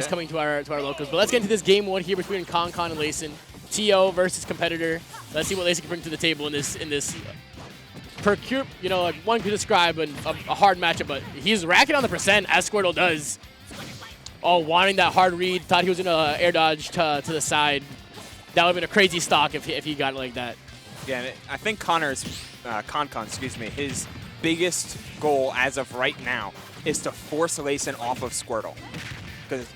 It's coming to our locals. But let's get into this game one here between ConCon and Lacen. TO versus competitor. Let's see what Lacen can bring to the table in this like one could describe a hard matchup, but he's racking on the percent as Squirtle does. Oh, wanting that hard read. Thought he was gonna air dodge to the side. That would have been a crazy stock if he got it like that. Yeah, I think ConCon, his biggest goal as of right now is to force Lacen off of Squirtle. Because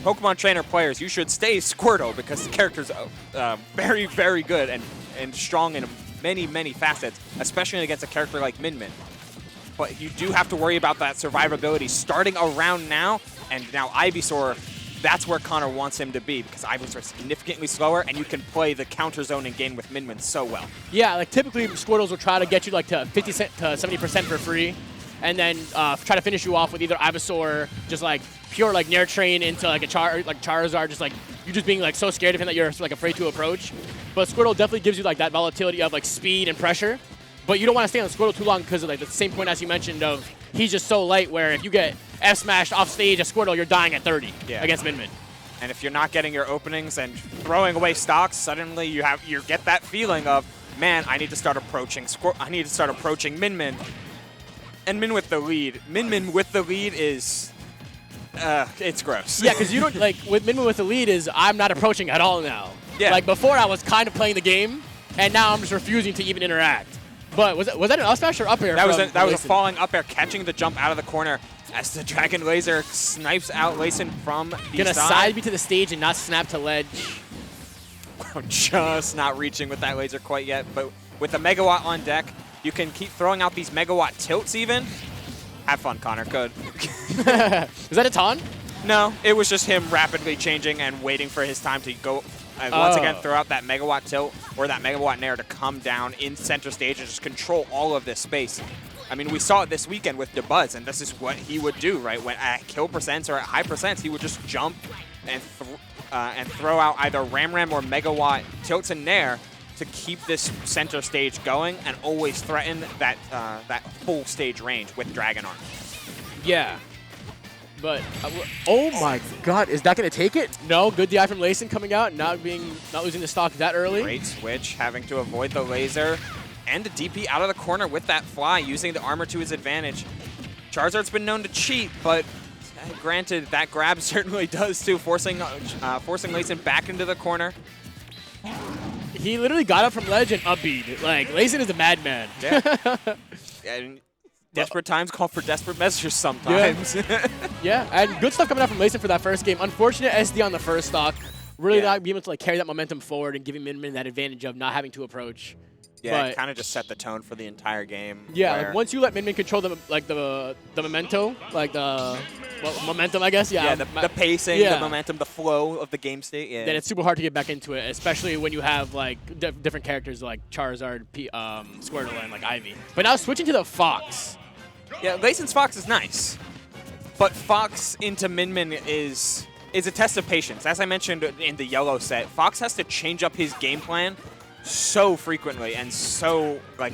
Pokemon trainer players, you should stay Squirtle because the character's very, very good and strong in many, many facets, especially against a character like Min Min. But you do have to worry about that survivability starting around now, and now Ivysaur, that's where Connor wants him to be because Ivysaur is significantly slower, and you can play the counter zone and game with Min Min so well. Yeah, like typically Squirtles will try to get you like to 50 to 70% for free, and then try to finish you off with either Ivysaur, just like pure like Nair Train into like a Charizard, just like you just being like so scared of him that you're like afraid to approach. But Squirtle definitely gives you like that volatility of like speed and pressure. But you don't want to stay on Squirtle too long because of like the same point as you mentioned of he's just so light where if you get F smashed off stage at Squirtle, you're dying at 30 against Min Min. And if you're not getting your openings and throwing away stocks, suddenly you get that feeling of, man, I need to start approaching Min Min. And Min with the lead is it's gross. Yeah, because you don't like with Min Min with the lead is I'm not approaching at all now. Yeah. Like before I was kind of playing the game, and now I'm just refusing to even interact. But was that an up smash or up air? That was a falling up air, catching the jump out of the corner as the Dragon Laser snipes out Lacen from the Gonna side B to the stage and not snap to ledge. Just not reaching with that laser quite yet, but with a Megawatt on deck, you can keep throwing out these Megawatt tilts even. Have fun, Connor. Good. Is that a taunt? No, it was just him rapidly changing and waiting for his time to go. Once again, throw out that Megawatt tilt or that Megawatt Nair to come down in center stage and just control all of this space. I mean, we saw it this weekend with DeBuzz, and this is what he would do, right? When at kill percents or at high percents, he would just jump and throw out either Ram or Megawatt tilts and Nair to keep this center stage going and always threaten that full stage range with Dragon Arm. Yeah. But oh my God, is that gonna take it? No, good DI from Lacen coming out, not losing the stock that early. Great switch, having to avoid the laser and the DP out of the corner with that fly, using the armor to his advantage. Charizard's been known to cheat, but granted, that grab certainly does too, forcing Lacen back into the corner. He literally got up from ledge and upbeat. Like Lacen is a madman. Yeah. And desperate times call for desperate measures sometimes. Yeah. Yeah, and good stuff coming out from Lacen for that first game. Unfortunate SD on the first stock. Really not being able to like carry that momentum forward and giving Min Min that advantage of not having to approach. Yeah, it kind of just set the tone for the entire game. Yeah, like once you let Min Min control the memento, like the momentum, I guess. Yeah, the pacing, the momentum, the flow of the game state. Yeah. Then it's super hard to get back into it, especially when you have like different characters like Charizard, Squirtle, and like Ivy. But now switching to the Fox. Yeah, Lacen's Fox is nice, but Fox into Min Min is a test of patience. As I mentioned in the yellow set, Fox has to change up his game plan so frequently and so like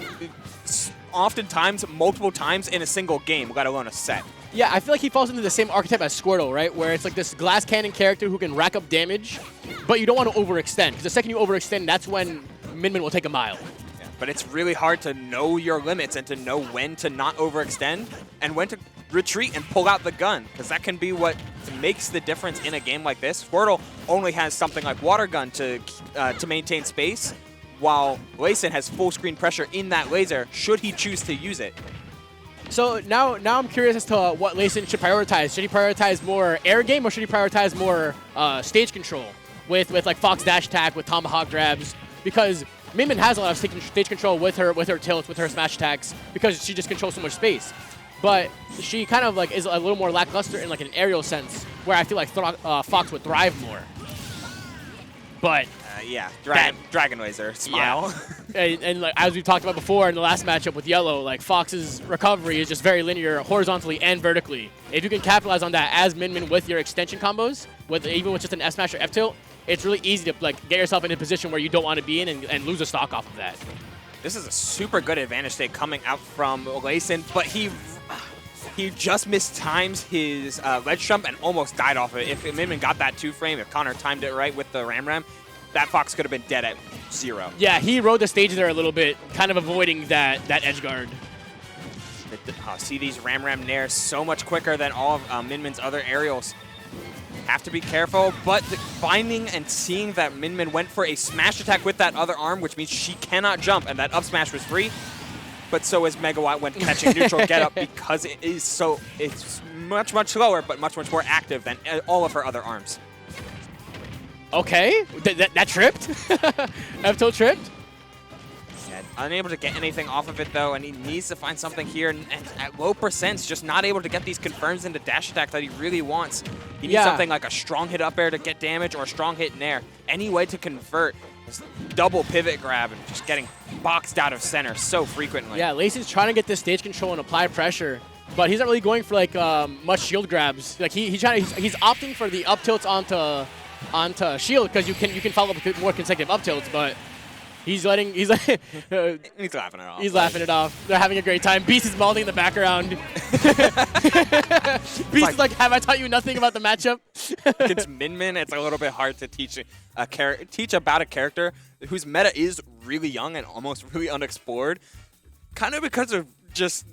oftentimes multiple times in a single game, let alone a set. Yeah, I feel like he falls into the same archetype as Squirtle, right? Where it's like this glass cannon character who can rack up damage, but you don't want to overextend. Because the second you overextend, that's when Min Min will take a mile. Yeah, but it's really hard to know your limits and to know when to not overextend and when to retreat and pull out the gun. Because that can be what makes the difference in a game like this. Squirtle only has something like Water Gun to maintain space, while Lacen has full screen pressure in that laser should he choose to use it. So now I'm curious as to what Lacen should prioritize. Should he prioritize more air game or should he prioritize more stage control with like Fox dash attack, with Tomahawk grabs? Because Min Min has a lot of stage control with her tilts, with her smash attacks, because she just controls so much space. But she kind of like is a little more lackluster in like an aerial sense, where I feel like Fox would thrive more. But yeah, Dragon Laser, smile. Yeah. and like as we talked about before in the last matchup with Yellow, like Fox's recovery is just very linear, horizontally and vertically. If you can capitalize on that as Min Min with your extension combos, even with just an F smash or F tilt, it's really easy to like get yourself in a position where you don't want to be in and lose a stock off of that. This is a super good advantage state coming out from Lacen, but he He just mistimes his ledge jump and almost died off of it. If Min Min got that 2-frame, if Connor timed it right with the Ram Ram, that Fox could have been dead at 0. Yeah, he rode the stage there a little bit, kind of avoiding that edge guard. See these Ram Ram Nairs so much quicker than all of Min Min's other aerials. Have to be careful, but finding and seeing that Min Min went for a smash attack with that other arm, which means she cannot jump, and that up smash was free. But so is Megawatt when catching neutral get up because it's much, much slower, but much, much more active than all of her other arms. Okay, that tripped? F-tilt tripped? Yeah, unable to get anything off of it though, and he needs to find something here. And at low percents, just not able to get these confirms into dash attack that he really wants. He needs something like a strong hit up air to get damage or a strong hit in air. Any way to convert. This double pivot grab and just getting boxed out of center so frequently. Yeah, Lacen's trying to get this stage control and apply pressure, but he's not really going for like much shield grabs. Like he's opting for the up tilts onto shield because you can follow up with more consecutive up tilts, but he's laughing it off. He's laughing it off. They're having a great time. Beast is mauling in the background. Beast is like, have I taught you nothing about the matchup? Against Min Min, it's a little bit hard to teach about a character whose meta is really young and almost really unexplored, kind of because of just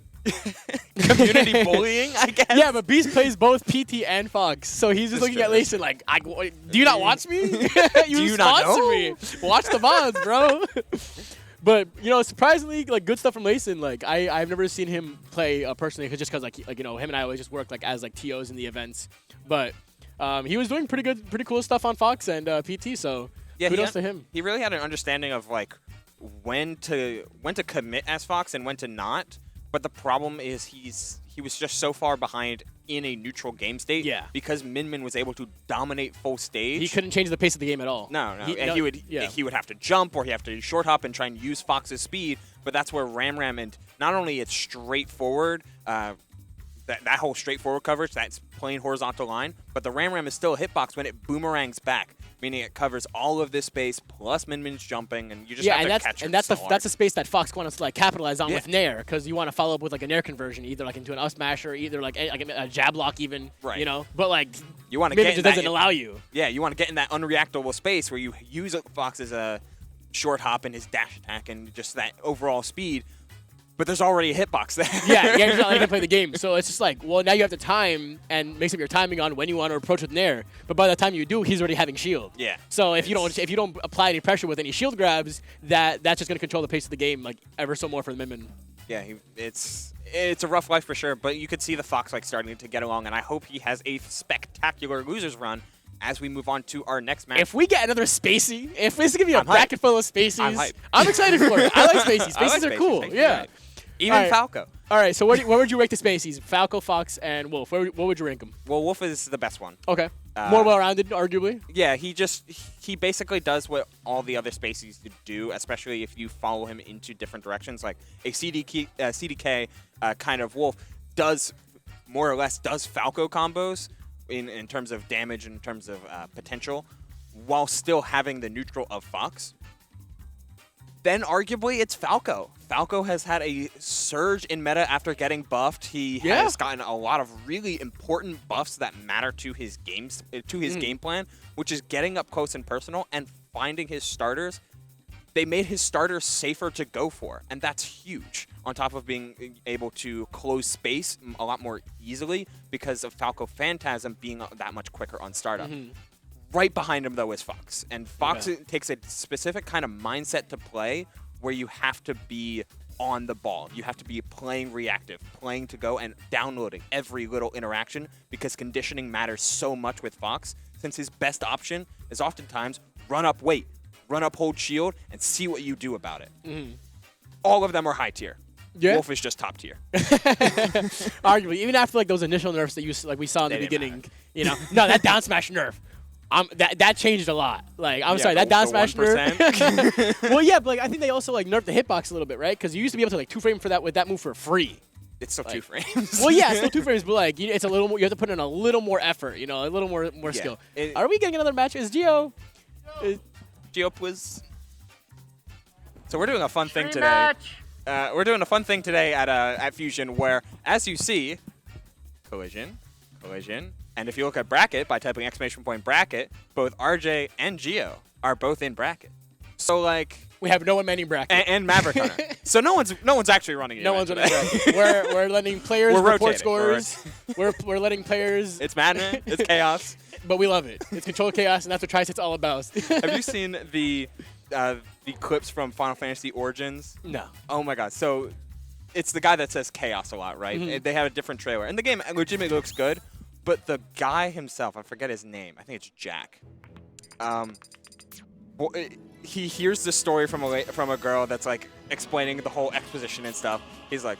community bullying, I guess. Yeah, but Beast plays both PT and Fox, so he's just looking at Lacen like, do you not watch me? you sponsor me. Watch the mods, bro. But you know, surprisingly, like good stuff from Lacen. Like I've never seen him play personally, just because like you know him and I always just work like as like TOs in the events. But he was doing pretty cool stuff on Fox and PT. So yeah, kudos to him. He really had an understanding of like when to commit as Fox and when to not. But the problem is he was just so far behind in a neutral game state. Yeah. Because Min Min was able to dominate full stage. He couldn't change the pace of the game at all. No. He would have to jump or he have to short hop and try and use Fox's speed. But that's where Ram Ram, and not only it's straightforward, that whole straightforward coverage, that's plain horizontal line, but the Ram Ram is still a hitbox when it boomerangs back, meaning it covers all of this space plus Min Min's jumping, and you just have to catch it. And that's the space that Fox wants to like capitalize on with Nair, because you want to follow up with like a Nair conversion, either like into an up smash or either like a jab lock even, you know. But like you want to get just doesn't allow you. Yeah, you want to get in that unreactable space where you use Fox's short hop and his dash attack and just that overall speed. But there's already a hitbox there. Yeah, you're not going to play the game. So it's just like, well, now you have to time and mix up your timing on when you want to approach with Nair. But by the time you do, he's already having shield. Yeah. So if you don't apply any pressure with any shield grabs, that's just going to control the pace of the game like ever so more for the Min Min. Yeah, it's a rough life for sure. But you could see the Fox like starting to get along, and I hope he has a spectacular losers run as we move on to our next match. If we get another Spacey, if this is going to be a bracket full of Spaceys, I'm excited for it. I like Spaceys. Spaceys are cool. Yeah. Even Falco. All right, so what would you rank the Spaceys? Falco, Fox, and Wolf. What would you rank them? Well, Wolf is the best one. Okay. More well-rounded, arguably? Yeah, he basically does what all the other Spaceys do, especially if you follow him into different directions. Like a CDK kind of Wolf does, more or less, does Falco combos in terms of damage, in terms of potential, while still having the neutral of Fox. Then arguably it's Falco. Falco has had a surge in meta after getting buffed. He has gotten a lot of really important buffs that matter to his games, game plan, which is getting up close and personal and finding his starters. They made his starters safer to go for, and that's huge. On top of being able to close space a lot more easily because of Falco Phantasm being that much quicker on startup. Right behind him, though, is Fox. And Fox takes a specific kind of mindset to play where you have to be on the ball. You have to be playing reactive, playing to go, and downloading every little interaction because conditioning matters so much with Fox, since his best option is oftentimes run up, wait, run up, hold shield, and see what you do about it. All of them are high tier. Yeah. Wolf is just top tier. Arguably, even after like those initial nerfs that we saw in the beginning, you know, no, that down smash nerf. That changed a lot. Like, I'm sorry, that down smash nerf. Well, yeah, but like I think they also like nerfed the hitbox a little bit, right? Because you used to be able to like 2-frame for that with that move for free. It's still like, 2 frames. Well, yeah, it's still 2 frames, but like it's a little more. You have to put in a little more effort, you know, a little more skill. Are we getting another match? Is Geo? Geo, please. So we're doing a fun thing today. We're doing a fun thing today at Fusion where, as you see, collision, collision. And if you look at bracket, by typing !point bracket, both RJ and Geo are both in bracket. So, like... We have no one manning bracket. And Maverick Hunter. So no one's actually running it. No one's running bracket. We're letting players report scores. We're letting players... It's madness. It's chaos. But we love it. It's controlled chaos, and that's what Tri-Sit's all about. Have you seen the clips from Final Fantasy Origins? No. Oh, my God. So it's the guy that says chaos a lot, right? Mm-hmm. They have a different trailer. And the game legitimately looks good. But the guy himself, I forget his name. I think it's Jack. He hears this story from a girl that's like explaining the whole exposition and stuff. He's like,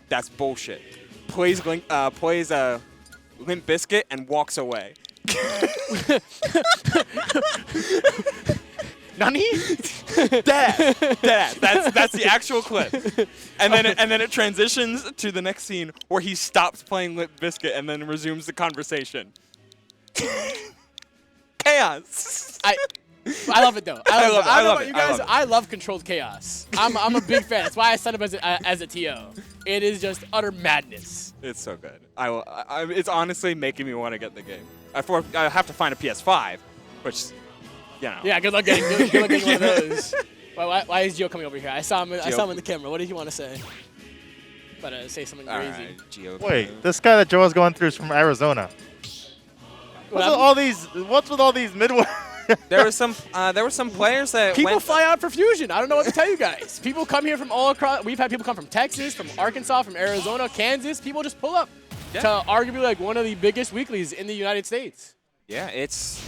"That's bullshit." Plays Limp Bizkit and walks away. Nani? Dad. That's the actual clip. And then it transitions to the next scene where he stops playing Limp Bizkit and then resumes the conversation. Chaos. I love it though. I love it. I don't know about it. you guys. I love controlled chaos. I'm a big fan. That's why I signed up as a TO. It is just utter madness. It's so good. It's honestly making me want to get the game. I have to find a PS5, which, you know. Yeah, good luck getting one of those. Why is Gio coming over here? I saw him in the camera. What did he want to say? About to say something crazy. Right, Gio. Wait, this guy that Joe's going through is from Arizona. What's with all these Midwest? There were some players that people fly out for Fusion. I don't know what to tell you guys. People come here from all across. We've had people come from Texas, from Arkansas, from Arizona, Kansas. People just pull up to arguably like one of the biggest weeklies in the United States. Yeah, it's